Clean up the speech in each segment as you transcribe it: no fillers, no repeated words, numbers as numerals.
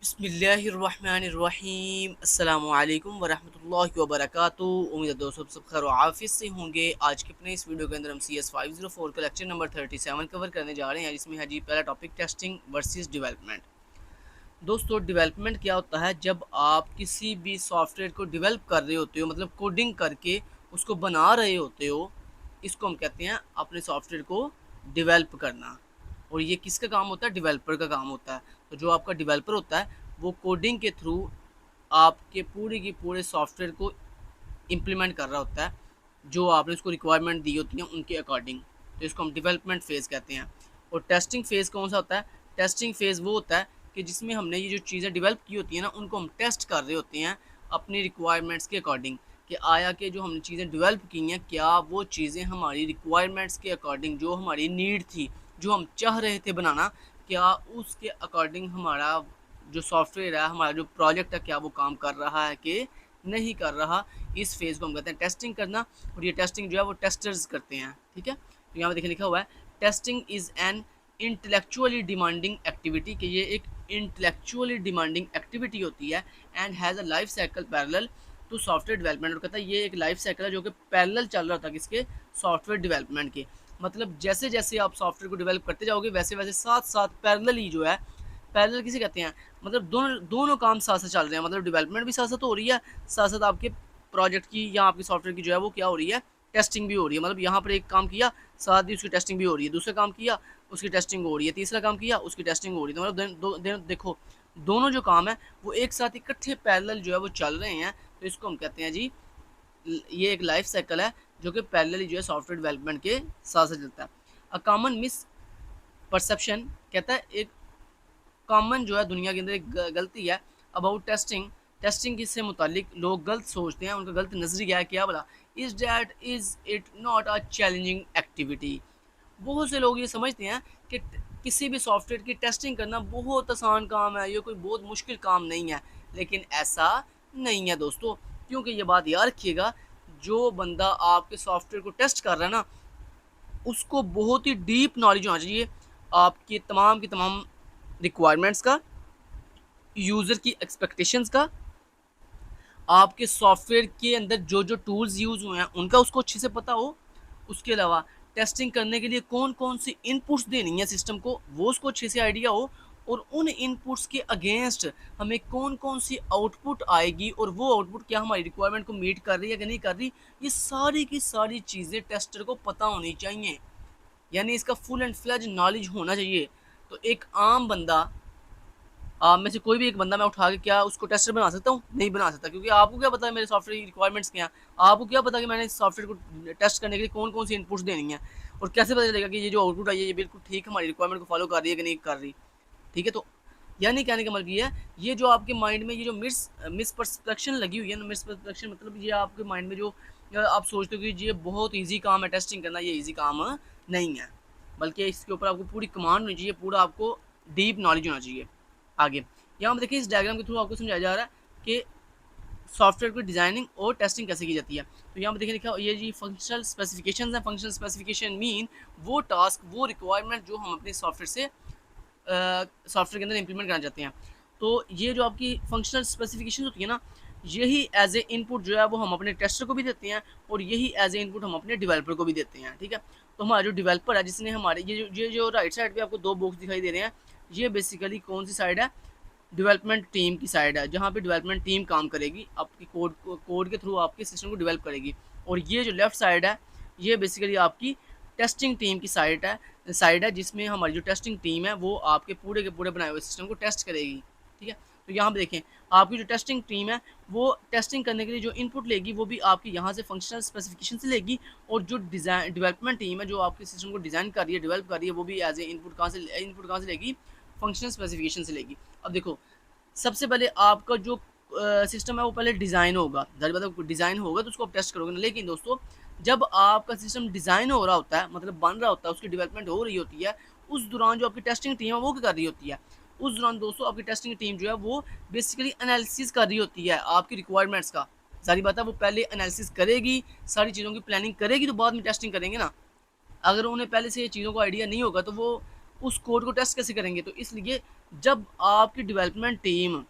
बिस्मिल्लाहिर्रहमानिर्रहीम अस्सलामुअलैकुम वरहमतुल्लाहि वबरकातुहू। उम्मीद है दोस्तों सब खैर आफियत से होंगे। आज के अपने इस वीडियो के अंदर हम CS504 का लेक्चर नंबर 37 कवर करने जा रहे हैं, जिसमें है जी पहला टॉपिक टेस्टिंग वर्सेस डेवलपमेंट। दोस्तों डेवलपमेंट क्या होता है? जब आप किसी भी सॉफ्टवेयर को डेवलप कर रहे होते हो, मतलब कोडिंग करके उसको बना रहे होते हो, इसको हम कहते हैं अपने सॉफ्टवेयर को डेवलप करना। और ये किसका काम होता है? डेवलपर का काम होता है। तो जो आपका डेवलपर होता है वो कोडिंग के थ्रू आपके पूरे के पूरे सॉफ्टवेयर को इम्प्लीमेंट कर रहा होता है, जो आपने उसको रिक्वायरमेंट दी होती है उनके अकॉर्डिंग। तो इसको हम डेवलपमेंट फेज़ कहते हैं। और टेस्टिंग फेज़ कौन सा होता है? टेस्टिंग फेज़ वो होता है कि जिसमें हमने ये जो चीज़ें डेवलप की होती हैं ना, उनको हम टेस्ट कर रहे होते हैं अपनी रिक्वायरमेंट्स के अकॉर्डिंग, कि आया कि जो हमने चीज़ें डेवलप की हैं, क्या वो चीज़ें हमारी रिक्वायरमेंट्स के अकॉर्डिंग, जो हमारी नीड थी, जो हम चाह रहे थे बनाना, क्या उसके अकॉर्डिंग हमारा जो सॉफ्टवेयर है, हमारा जो प्रोजेक्ट है, क्या वो काम कर रहा है कि नहीं कर रहा। इस फेज़ को हम कहते हैं टेस्टिंग करना। और ये टेस्टिंग जो है वो टेस्टर्स करते हैं, ठीक है। तो यहाँ पे देखिए लिखा हुआ है testing is an intellectually demanding activity, कि ये एक इंटेलेक्चुअली डिमांडिंग एक्टिविटी होती है and has a life cycle parallel to software development. और कहता है ये एक लाइफ साइकिल है जो कि पैरेलल चल रहा था किसके? सॉफ्टवेयर डेवलपमेंट के। मतलब जैसे जैसे आप सॉफ्टवेयर को डेवलप करते जाओगे वैसे वैसे साथ साथ पैरेलल ही जो है, पैरेलल किसे कहते हैं? मतलब दोनों दोनों काम साथ साथ चल रहे हैं। मतलब डेवलपमेंट भी साथ साथ हो रही है, साथ साथ आपके प्रोजेक्ट की या आपके सॉफ्टवेयर की जो है वो क्या हो रही है? टेस्टिंग भी हो रही है। मतलब यहाँ पर एक काम किया, साथ ही उसकी टेस्टिंग भी हो रही है, दूसरा काम किया उसकी टेस्टिंग हो रही है, तीसरा काम किया उसकी टेस्टिंग हो रही है। तो मतलब देखो दोनों जो काम है वो एक साथ इकट्ठे पैरेलल जो है वो चल रहे हैं। तो इसको हम कहते हैं जी, ये एक लाइफ साइकिल है जो कि पैरेलली जो है सॉफ्टवेयर डेवलपमेंट के साथ साथ चलता है। अ कॉमन मिस परसेप्शन, कहता है एक कॉमन जो है दुनिया के अंदर एक गलती है अबाउट टेस्टिंग। टेस्टिंग से मुतालिक लोग गलत सोचते हैं, उनका गलत नज़रिया है। क्या बोला? Is that is it not a challenging activity. बहुत से लोग ये समझते हैं कि किसी भी सॉफ्टवेयर की टेस्टिंग करना बहुत आसान काम है, ये कोई बहुत मुश्किल काम नहीं है। लेकिन ऐसा नहीं है दोस्तों, क्योंकि ये बात याद रखिएगा, जो बंदा आपके सॉफ्टवेयर को टेस्ट कर रहा है ना, उसको बहुत ही डीप नॉलेज होना चाहिए आपकी तमाम की तमाम रिक्वायरमेंट्स का, यूज़र की एक्सपेक्टेशंस का, आपके सॉफ्टवेयर के अंदर जो जो टूल्स यूज़ हुए हैं उनका उसको अच्छे से पता हो। उसके अलावा टेस्टिंग करने के लिए कौन कौन सी इनपुट्स देनी है सिस्टम को, वो उसको अच्छे से आइडिया हो। और उन इनपुट्स के अगेंस्ट हमें कौन कौन सी आउटपुट आएगी और वो आउटपुट क्या हमारी रिक्वायरमेंट को मीट कर रही है कि नहीं कर रही, ये सारी की सारी चीज़ें टेस्टर को पता होनी चाहिए। यानी इसका फुल एंड फ्लेज नॉलेज होना चाहिए। तो एक आम बंदा, आप में से कोई भी एक बंदा मैं उठा के क्या उसको टेस्टर बना सकता हूँ? नहीं बना सकता, क्योंकि आपको क्या पता है मेरे सॉफ्टवेयर की रिक्वायरमेंट्स क्या हैं? आपको क्या पता कि मैंने इस सॉफ्टवेयर को टेस्ट करने के लिए कौन कौन सी इनपुट्स देनी है? और कैसे पता चलेगा कि ये जो आउटपुट आई है ये बिल्कुल ठीक हमारी रिक्वायरमेंट को फॉलो कर रही है कि नहीं कर रही? ठीक है। तो यानी कहने का मतलब ये है, ये जो आपके माइंड में ये जो मिसपरसेप्शन लगी हुई है ना, मिसपरसेप्शन मतलब ये आपके माइंड में जो आप सोचते हो कि ये बहुत ईजी काम है टेस्टिंग करना, ये ईजी काम नहीं है, बल्कि इसके ऊपर आपको पूरी कमांड होनी चाहिए, पूरा आपको डीप नॉलेज होना चाहिए। आगे यहाँ पर देखिए इस डायग्राम के थ्रू आपको समझाया जा रहा है कि सॉफ्टवेयर की डिज़ाइनिंग और टेस्टिंग कैसे की जाती है। तो यहाँ पर देखिए लिखा ये जी फंक्शनल स्पेसिफिकेशंस हैं। फंक्शनल स्पेसिफिकेशन मीन वो टास्क, वो रिक्वायरमेंट जो हम अपने सॉफ्टवेयर से सॉफ्टवेयर के अंदर इंप्लीमेंट करना चाहते हैं। तो ये जो आपकी फंक्शनल स्पेसिफिकेशन होती है ना, यही एज ए इनपुट जो है वो हम अपने टेस्टर को भी देते हैं और यही एज ए इनपुट हम अपने डेवलपर को भी देते हैं, ठीक है। तो हमारा जो डेवलपर है, जिसने हमारे ये जो राइट साइड पे आपको दो बॉक्स दिखाई दे रहे हैं, ये बेसिकली कौन सी साइड है? डेवलपमेंट टीम की साइड है, जहाँ पे डेवलपमेंट टीम काम करेगी, आपकी कोड के थ्रू आपके सिस्टम को डेवलप करेगी। और ये जो लेफ्ट साइड है, ये बेसिकली आपकी टेस्टिंग टीम की साइड है जिसमें हमारी जो टेस्टिंग टीम है वो आपके पूरे के पूरे बनाए हुए सिस्टम को टेस्ट करेगी, ठीक है। तो यहाँ पे देखें आपकी जो टेस्टिंग टीम है वो टेस्टिंग करने के लिए जो इनपुट लेगी वो भी आपकी यहाँ से फंक्शनल स्पेसिफिकेशन से लेगी। और जो डिज़ाइन डेवलपमेंट टीम है जो आपके सिस्टम को डिज़ाइन कर रही है, डेवलप कर रही है, वो भी एज ए इनपुट कहाँ से लेगी? फंक्शनल स्पेसिफिकेशन से लेगी। अब देखो सबसे पहले आपका जो सिस्टम है वो पहले डिज़ाइन होगा, ज़ाहिर बात है डिज़ाइन होगा तो उसको आप टेस्ट करोगे ना। लेकिन दोस्तों जब आपका सिस्टम डिज़ाइन हो रहा होता है, मतलब बन रहा होता है, उसकी डेवलपमेंट हो रही होती है, उस दौरान जो आपकी टेस्टिंग टीम है वो क्या कर रही होती है? उस दौरान दोस्तों आपकी टेस्टिंग टीम जो है वो बेसिकली एनालिसिस कर रही होती है आपकी रिक्वायरमेंट्स का। ज़ाहिर बात है वो पहले एनालिसिस करेगी, सारी चीज़ों की प्लानिंग करेगी, तो बाद में टेस्टिंग करेंगे ना। अगर उन्हें पहले से ये चीज़ों का आइडिया नहीं होगा तो वो उस कोड को टेस्ट कैसे करेंगे? तो इसलिए जब आपकी डेवलपमेंट टीम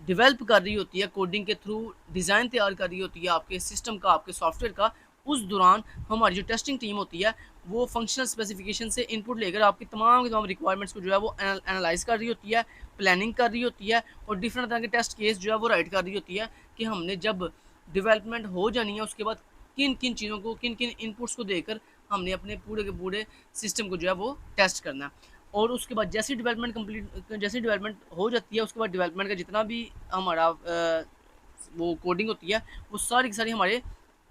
डेवलप कर रही होती है, कोडिंग के थ्रू डिज़ाइन तैयार कर रही होती है आपके सिस्टम का, आपके सॉफ्टवेयर का, उस दौरान हमारी जो टेस्टिंग टीम होती है वो फंक्शनल स्पेसिफिकेशन से इनपुट लेकर आपकी तमाम की तमाम रिक्वायरमेंट्स को जो है वो एनालाइज कर रही होती है, प्लानिंग कर रही होती है और डिफरेंट तरह के टेस्ट केस जो है वो राइट कर रही होती है कि हमने जब डेवलपमेंट हो जानी है उसके बाद किन किन चीज़ों को, किन किन इनपुट्स को देकर हमने अपने पूरे के पूरे सिस्टम को जो है वो टेस्ट करना है। और उसके बाद जैसी डेवलपमेंट कंप्लीट, जैसी डेवलपमेंट हो जाती है उसके बाद डेवलपमेंट का जितना भी हमारा वो कोडिंग होती है वो सारी की सारी हमारे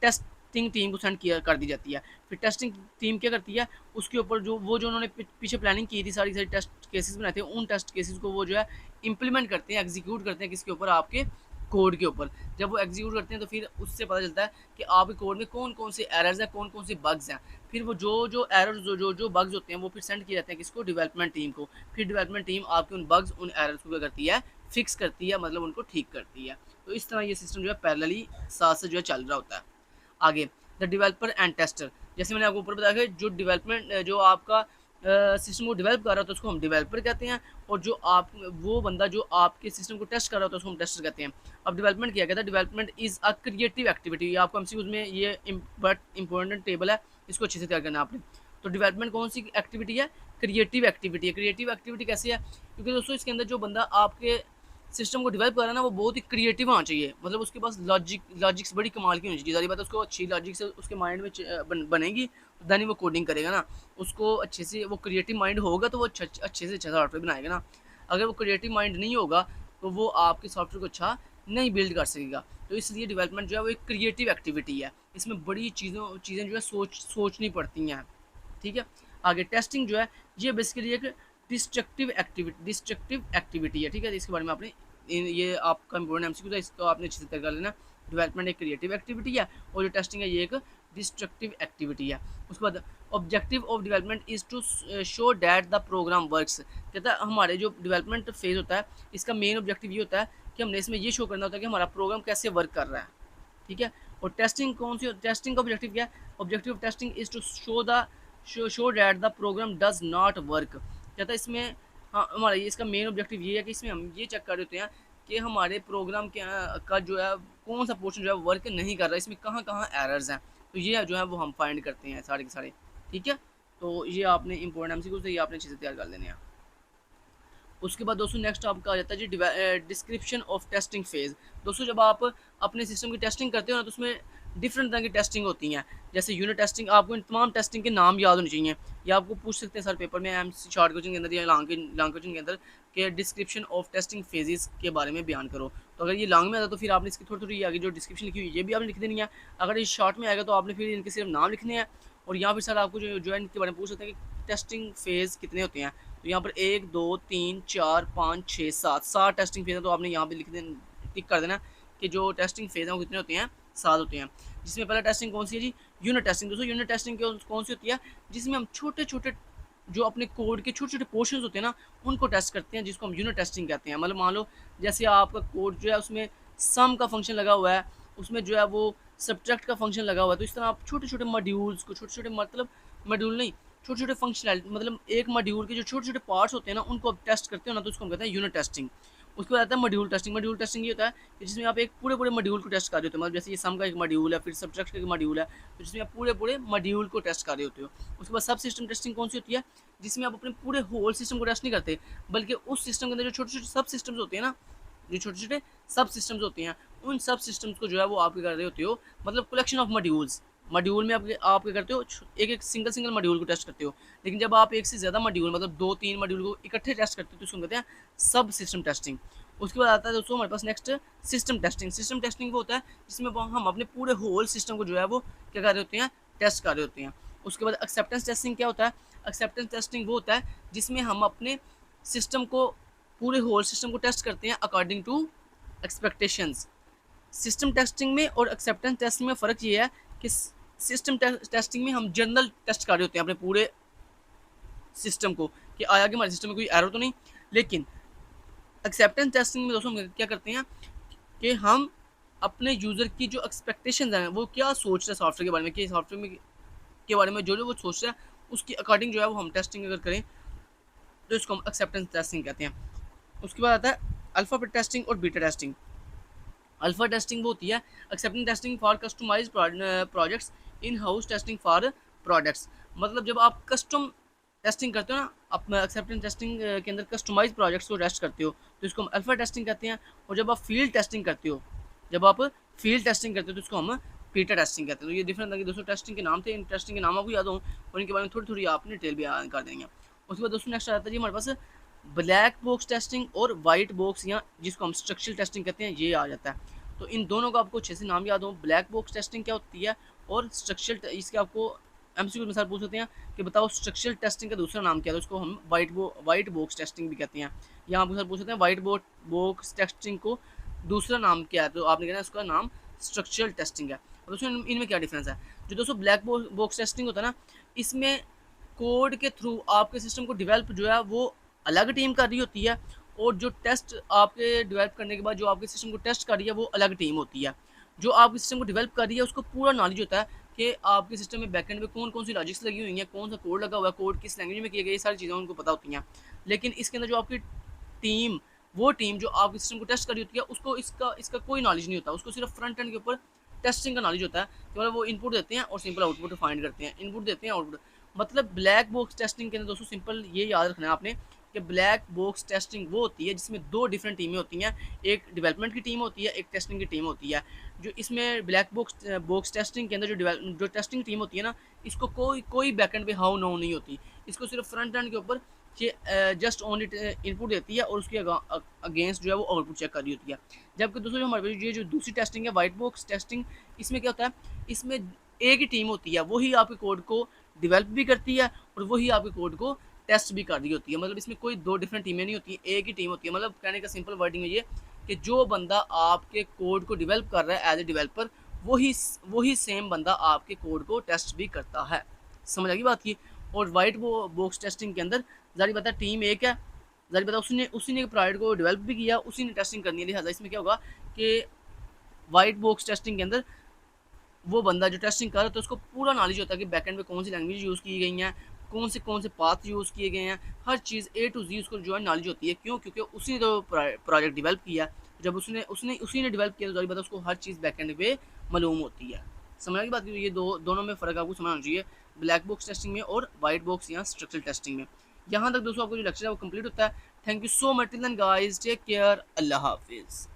टेस्टिंग टीम को सेंड किया कर दी जाती है। फिर टेस्टिंग टीम क्या करती है, उसके ऊपर जो उन्होंने पीछे प्लानिंग की थी, सारी सारी टेस्ट केसेस बनाए थे, उन टेस्ट केसेस को वो जो है इम्प्लीमेंट करते हैं, एग्जीक्यूट करते हैं किसके ऊपर, आपके कोड के ऊपर। जब वो एग्जीक्यूट करते हैं तो फिर उससे पता चलता है कि आपके कोड में कौन कौन से एरर्स हैं, कौन कौन से बग्स हैं। फिर वो जो एरर्स जो बग्स होते हैं वो फिर सेंड किए जाते हैं किसको, डेवलपमेंट टीम को। फिर डेवलपमेंट टीम आपके उन बग्स, उन एरर्स को क्या करती है, फिक्स करती है, मतलब उनको ठीक करती है। तो इस तरह ये सिस्टम जो है पैरेलली साथ से जो है चल रहा होता है। आगे द डेवलपर एंड टेस्टर, जैसे मैंने आपको ऊपर बताया कि जो डेवलपमेंट जो आपका सिस्टम को डेवलप कर रहा होता है उसको हम डेवलपर कहते हैं, और जो आप वो बंदा जो आपके सिस्टम को टेस्ट कर रहा होता है उसको हम टेस्टर कहते हैं। अब डेवलपमेंट किया गया था, development is a creative activity, आपको एमसीक्यूज में ये बट इंपॉर्टेंट टेबल है, इसको अच्छे से तैयार करना है आपने। तो डेवलपमेंट कौन सी एक्टिविटी है, क्रिएटिव एक्टिविटी है। क्रिएटिव एक्टिविटी कैसे है, क्योंकि दोस्तों इसके अंदर जो बंदा आपके सिस्टम को डेवलप कर रहा है ना वो बहुत ही क्रिएटिव होना चाहिए, मतलब उसके पास लॉजिक्स बड़ी कमाल की होनी चाहिए। सारी बात उसको अच्छी लॉजिक से उसके माइंड में बनेगी तो देन ही वो कोडिंग करेगा ना, उसको अच्छे से वो क्रिएटिव माइंड होगा तो वो अच्छे से अच्छा सॉफ्टवेयर बनाएगा ना। अगर वो क्रिएटिव माइंड नहीं होगा तो वो आपके सॉफ्टवेयर को अच्छा नहीं बिल्ड कर सकेगा। तो इसलिए डेवलपमेंट जो है वो एक क्रिएटिव एक्टिविटी है, इसमें बड़ी चीज़ें जो है सोचनी पड़ती हैं। ठीक है। आगे टेस्टिंग जो है ये बेसिकली एक डिस्ट्रक्टिव एक्टिविटी है। ठीक है, इसके बारे में आपने ये आपका इंपॉर्टेंट एमसीक्यू था, इसको आपने अच्छे से तय कर लेना। डेवलपमेंट एक क्रिएटिव एक्टिविटी है और जो टेस्टिंग है ये एक डिस्ट्रक्टिव एक्टिविटी है। उसके बाद objective of development is to show that the program works, कहता है हमारे जो डेवलपमेंट फेज होता है इसका मेन ऑब्जेक्टिव ये होता है कि हमने इसमें ये शो करना होता है कि हमारा प्रोग्राम कैसे वर्क कर रहा है। ठीक है। और टेस्टिंग कौन सी, टेस्टिंग का ऑब्जेक्टिव क्या है, objective of testing is to show that the program does not work, कहता है इसमें हाँ हमारा इसका मेन ऑब्जेक्टिव ये है कि इसमें हम ये चेक कर रहे होते हैं कि हमारे प्रोग्राम के का जो है कौन सा पोर्शन जो है वर्क नहीं कर रहा है, इसमें कहाँ कहाँ एरर्स हैं, तो ये जो है वो हम फाइंड करते हैं सारे के सारे। ठीक है, तो ये आपने इंपॉर्टेंट एमसीक्यू से ये आपने अच्छे से तैयार कर लेने हैं। उसके बाद दोस्तों नेक्स्ट आपका आ जाता है जी डिस्क्रिप्शन ऑफ टेस्टिंग फेज़। दोस्तों जब आप अपने सिस्टम की टेस्टिंग करते हो ना तो उसमें डिफरेंट तरह की टेस्टिंग होती हैं, जैसे यूनिट टेस्टिंग, आपको इन तमाम टेस्टिंग के नाम याद होने चाहिए, या आपको पूछ सकते हैं सर पेपर में एमसी शॉर्ट क्वेश्चन के अंदर या लॉन्ग क्वेश्चन के अंदर कि डिस्क्रिप्शन ऑफ टेस्टिंग फेजेस के बारे में बयान करो। तो अगर ये लॉन्ग में आता तो फिर आपने इसकी थोड़ी थोड़ी आगे जो डिस्क्रिप्शन लिखी हुई ये भी आपने लिख देनी है। अगर ये शॉर्ट में आएगा तो आपने फिर इनके सिर्फ नाम लिखने हैं, और यहाँ फिर सर आपको जो है इनके बारे में पूछ सकते हैं कि टेस्टिंग फेज़ कितने होते हैं। तो यहाँ पर 1 2 3 4 5 6 7 टेस्टिंग फेज़ है, तो आपने यहाँ पे टिक कर देना कि जो टेस्टिंग फेज़ हैं वो कितने होते हैं, 7 होते हैं। जिसमें पहला टेस्टिंग कौन सी है जी, यूनिट टेस्टिंग। दोस्तों यूनिट टेस्टिंग कौन सी होती है, जिसमें हम छोटे छोटे जो अपने कोड के छोटे छोटे पोर्शंस होते हैं ना उनको टेस्ट करते हैं, जिसको हम यूनिट टेस्टिंग कहते हैं। मतलब मान लो जैसे आपका कोड जो है उसमें सम का फंक्शन लगा हुआ है, उसमें जो है वो सब्ट्रैक्ट का फंक्शन लगा हुआ है, तो इस तरह आप छोटे छोटे मॉड्यूल्स को, छोटे छोटे मतलब मॉड्यूल नहीं, छोटे छोटे फंक्शनैलिटी, मतलब एक मॉड्यूल के जो छोटे छोटे पार्ट्स होते हैं ना उनको आप टेस्ट करते हो ना, तो उसको हम कहते हैं यूनिट टेस्टिंग। उसके बाद आता है मॉड्यूल टेस्टिंग। मॉड्यूल टेस्टिंग ये होता है कि जिसमें आप एक पूरे पूरे मॉड्यूल को टेस्ट कर रहे होते हो, मतलब जैसे ये सम का एक मॉड्यूल है, फिर सब्ट्रैक्ट का एक मॉड्यूल है, तो जिसमें आप पूरे पूरे मॉड्यूल को टेस्ट कर रहे होते हो। उसके बाद सब सिस्टम टेस्टिंग कौन सी होती है, जिसमें आप अपने पूरे होल सिस्टम को टेस्ट नहीं करते, बल्कि उस सिस्टम के अंदर जो छोटे छोटे सब सिस्टम्स होते हैं ना, जो छोटे छोटे सब सिस्टम्स होते हैं उन सब सिस्टम्स को जो है वो आप कर रहे होते हो, मतलब कलेक्शन ऑफ मॉड्यूल्स। मॉड्यूल में आप क्या करते हो, एक एक सिंगल मॉड्यूल को टेस्ट करते हो, लेकिन जब आप एक से ज़्यादा मॉड्यूल मतलब 2-3 मॉड्यूल को इकट्ठे टेस्ट करते हो तो उसको कहते हैं सब सिस्टम टेस्टिंग। उसके बाद आता है दोस्तों हमारे पास next system testing. System testing वो होता है जिसमें हम अपने पूरे होल सिस्टम को जो है वो क्या कर रहे होते हैं, टेस्ट कर रहे होते हैं। उसके बाद एक्सेप्टेंस टेस्टिंग क्या होता है, एक्सेप्टेंस टेस्टिंग वो होता है जिसमें हम अपने सिस्टम को, पूरे होल सिस्टम को टेस्ट करते हैं according to expectations. System testing में और एक्सेप्टेंस टेस्टिंग में फ़र्क ये है कि सिस्टम टेस्टिंग में हम जनरल टेस्ट कर रहे होते हैं अपने पूरे सिस्टम को कि आया कि हमारे सिस्टम में कोई एरर तो नहीं, लेकिन एक्सेप्टेंस टेस्टिंग में दोस्तों हम क्या करते हैं कि हम अपने यूज़र की जो एक्सपेक्टेशंस हैं वो क्या सोच रहे हैं सॉफ्टवेयर के बारे में, कि सॉफ्टवेयर में के बारे में जो जो वो सोच रहा है उसके अकॉर्डिंग जो है वो हम टेस्टिंग अगर करें तो इसको हम एक्सेप्टेंस टेस्टिंग कहते हैं। उसके बाद आता है अल्फ़ा टेस्टिंग और बीटा टेस्टिंग। अल्फ़ा टेस्टिंग वो होती है acceptance testing for customised projects, in house testing for products. मतलब जब आप कस्टम टेस्टिंग करते हो ना, आप एक्सेप्टेंस टेस्टिंग के अंदर कस्टमाइज प्रोजेक्ट्स को टेस्ट करते हो, तो इसको हम अल्फ़ा टेस्टिंग कहते हैं। और जब आप फील्ड टेस्टिंग करते हो, जब आप फील्ड टेस्टिंग करते हो तो इसको हम बीटा टेस्टिंग कहते हैं। तो ये डिफरेंट है कि दोस्तों टेस्टिंग के नाम थे, इन टेस्टिंग के नाम आपको याद हो और इनके बारे में थोड़ी थोड़ी आप डिटेल भी कर देंगे। उसके बाद दोस्तों नेक्स्ट आता है जी हमारे पास ब्लैक बॉक्स टेस्टिंग और वाइट बॉक्स, या जिसको हम स्ट्रक्चरल टेस्टिंग कहते हैं, ये आ जाता है। तो इन दोनों का आपको अच्छे से नाम याद हो, ब्लैक बॉक्स टेस्टिंग क्या होती है और स्ट्रक्चरल, इसके आपको एमसीक्यू में सर पूछ सकते हैं कि बताओ स्ट्रक्चरल टेस्टिंग का दूसरा नाम क्या है, तो उसको हम वाइट बॉक्स टेस्टिंग भी कहते हैं। यहाँ आपको सर पूछ सकते हैं वाइट बॉक्स टेस्टिंग को दूसरा नाम क्या है, तो आपने कहना है उसका नाम स्ट्रक्चरल टेस्टिंग है। और दोस्तों इनमें क्या डिफरेंस है, जो दोस्तों ब्लैक बॉक्स टेस्टिंग होता है ना, इसमें कोड के थ्रू आपके सिस्टम को डेवलप जो है वो अलग टीम कर रही होती है, और जो टेस्ट आपके डेवलप करने के बाद जो आपके सिस्टम को टेस्ट कर रही है वो अलग टीम होती है। जो आपके सिस्टम को डेवलप कर रही है उसको पूरा नॉलेज होता है कि आपके सिस्टम में बैकएंड में कौन कौन सी लॉजिक्स लगी हुई हैं, कौन सा कोड लगा हुआ है, कोड किस लैंग्वेज में किया गया, ये सारी चीज़ें उनको पता होती हैं। लेकिन इसके अंदर जो आपकी टीम, वो टीम जो आपके सिस्टम को टेस्ट कर रही होती है, उसको इसका इसका कोई नॉलेज नहीं होता, उसको सिर्फ फ्रंट एंड के ऊपर टेस्टिंग का नॉलेज होता है। केवल वो इनपुट देते हैं और सिंपल आउटपुट फाइंड करते हैं, इनपुट देते हैं आउटपुट। मतलब ब्लैक बॉक्स टेस्टिंग के अंदर दोस्तों सिंपल ये याद रखना है आपने कि ब्लैक बॉक्स टेस्टिंग वो होती है जिसमें दो डिफरेंट टीमें होती हैं, एक डेवलपमेंट की टीम होती है, एक टेस्टिंग की टीम होती है। जो इसमें ब्लैक बॉक्स टेस्टिंग के अंदर जो टेस्टिंग टीम होती है ना, इसको कोई बैकएंड पे हाउ नो नहीं होती, इसको सिर्फ फ्रंट एंड के ऊपर जस्ट ओनली इनपुट देती है और उसके अगेंस्ट जो है वो आउटपुट चेक कर रही होती है। जबकि दोस्तों जो हमारे ये जो दूसरी टेस्टिंग है वाइट बॉक्स टेस्टिंग, इसमें क्या होता है, इसमें एक ही टीम होती है, वही आपके कोड को डेवलप भी करती है और वही आपके कोड को टेस्ट भी कर रही होती है। मतलब इसमें कोई दो डिफरेंट टीमें नहीं होती, एक ही टीम होती है। मतलब कहने का सिंपल वर्डिंग है ये कि जो बंदा आपके कोड को डेवलप कर रहा है एज ए डेवलपर, वही सेम बंदा आपके कोड को टेस्ट भी करता है। समझ आ गई बात की। और वाइट बॉक्स टेस्टिंग के अंदर जारी बता टीम एक है, जारी बता उसी ने प्रोजेक्ट को डेवलप भी किया, उसी ने टेस्टिंग करनी है। लिहाजा इसमें क्या होगा कि वाइट बॉक्स टेस्टिंग के अंदर वो बंदा जो टेस्टिंग कर रहा है तो उसको पूरा नॉलेज होता है कि बैकएंड में कौन सी लैंग्वेज यूज़ की गई हैं, कौन से पाथ यूज़ किए गए हैं, हर चीज़ ए टू जी उसको जो है नॉलेज होती है। क्यों? क्योंकि उसी ने तो प्रोजेक्ट डेवलप किया, जब उसी ने डेवलप किया तो जारी बात उसको हर चीज़ बैकएंड पे मालूम होती है। समझ की बात की। ये दोनों में फ़र्क आपको समझना चाहिए, ब्लैक बॉक्स टेस्टिंग में और वाइट बॉक्स या स्ट्रक्चरल टेस्टिंग में। यहाँ तक दोस्तों आपको जो लेक्चर है वो कंप्लीट होता है। Thank you so much, till then guys, take care, अल्लाह हाफिज़।